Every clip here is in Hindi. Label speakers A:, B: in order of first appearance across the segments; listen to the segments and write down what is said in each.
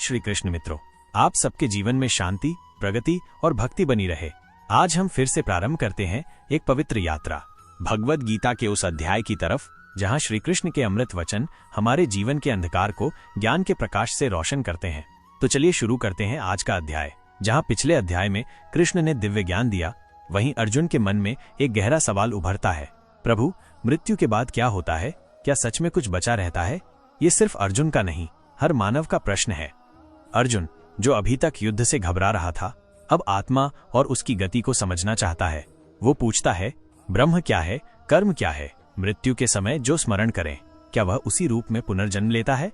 A: श्री कृष्ण मित्रों, आप सबके जीवन में शांति, प्रगति और भक्ति बनी रहे। आज हम फिर से प्रारंभ करते हैं एक पवित्र यात्रा भगवद गीता के उस अध्याय की तरफ जहां श्री कृष्ण के अमृत वचन हमारे जीवन के अंधकार को ज्ञान के प्रकाश से रोशन करते हैं। तो चलिए शुरू करते हैं आज का अध्याय। जहां पिछले अध्याय में कृष्ण ने दिव्य ज्ञान दिया, वहीं अर्जुन के मन में एक गहरा सवाल उभरता है, प्रभु, मृत्यु के बाद क्या होता है? क्या सच में कुछ बचा रहता है? ये सिर्फ अर्जुन का नहीं, हर मानव का प्रश्न है। अर्जुन, जो अभी तक युद्ध से घबरा रहा था, अब आत्मा और उसकी गति को समझना चाहता है। वो पूछता है, ब्रह्म क्या है, कर्म क्या है? मृत्यु के समय जो स्मरण करें, क्या वह उसी रूप में पुनर्जन्म लेता है?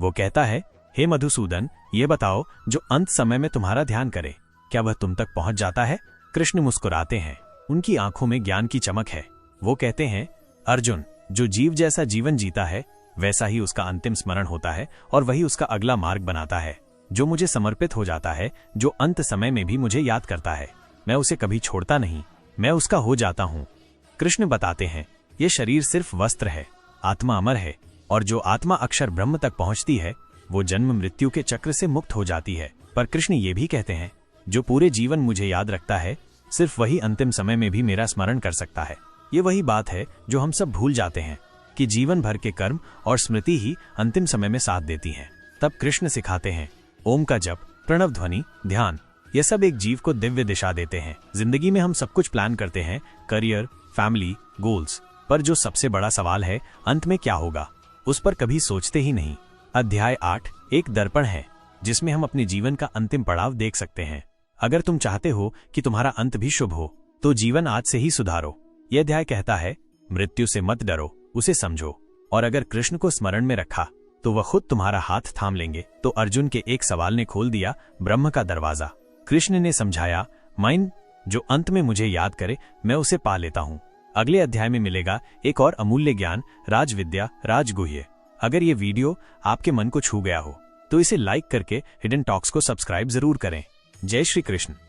A: वो कहता है, हे मधुसूदन, ये बताओ, जो अंत समय में तुम्हारा ध्यान करे, क्या वह तुम तक पहुंच जाता है? कृष्ण मुस्कुराते हैं, उनकी आंखों में ज्ञान की चमक है। वो कहते हैं, अर्जुन, जो जीव जैसा जीवन जीता है, वैसा ही उसका अंतिम स्मरण होता है और वही उसका अगला मार्ग बनाता है। जो मुझे समर्पित हो जाता है, जो अंत समय में भी मुझे याद करता है, मैं उसे कभी छोड़ता नहीं, मैं उसका हो जाता हूँ। कृष्ण बताते हैं, ये शरीर सिर्फ वस्त्र है, आत्मा अमर है, और जो आत्मा अक्षर ब्रह्म तक पहुंचती है, वो जन्म मृत्यु के चक्र से मुक्त हो जाती है। पर कृष्ण ये भी कहते हैं, जो पूरे जीवन मुझे याद रखता है, सिर्फ वही अंतिम समय में भी मेरा स्मरण कर सकता है। ये वही बात है जो हम सब भूल जाते हैं, कि जीवन भर के कर्म और स्मृति ही अंतिम समय में साथ देती हैं। तब कृष्ण सिखाते हैं, ओम का जप, प्रणव ध्वनि, ध्यान, ये सब एक जीव को दिव्य दिशा देते हैं। जिंदगी में हम सब कुछ प्लान करते हैं, करियर, फैमिली, गोल्स, पर जो सबसे बड़ा सवाल है, अंत में क्या होगा, उस पर कभी सोचते ही नहीं। अध्याय 8 एक दर्पण है, जिसमें हम अपने जीवन का अंतिम पड़ाव देख सकते हैं। अगर तुम चाहते हो कि तुम्हारा अंत भी शुभ हो, तो जीवन आज से ही सुधारो। यह अध्याय कहता है, मृत्यु से मत डरो, उसे समझो, और अगर कृष्ण को स्मरण में रखा, तो वह खुद तुम्हारा हाथ थाम लेंगे। तो अर्जुन के एक सवाल ने खोल दिया ब्रह्म का दरवाजा। कृष्ण ने समझाया, माइन, जो अंत में मुझे याद करे, मैं उसे पा लेता हूँ। अगले अध्याय में मिलेगा एक और अमूल्य ज्ञान, राजविद्या, राजगुह्य। अगर ये वीडियो आपके मन को छू गया हो, तो इसे लाइक करके हिडन टॉक्स को सब्सक्राइब जरूर करें। जय श्री कृष्ण।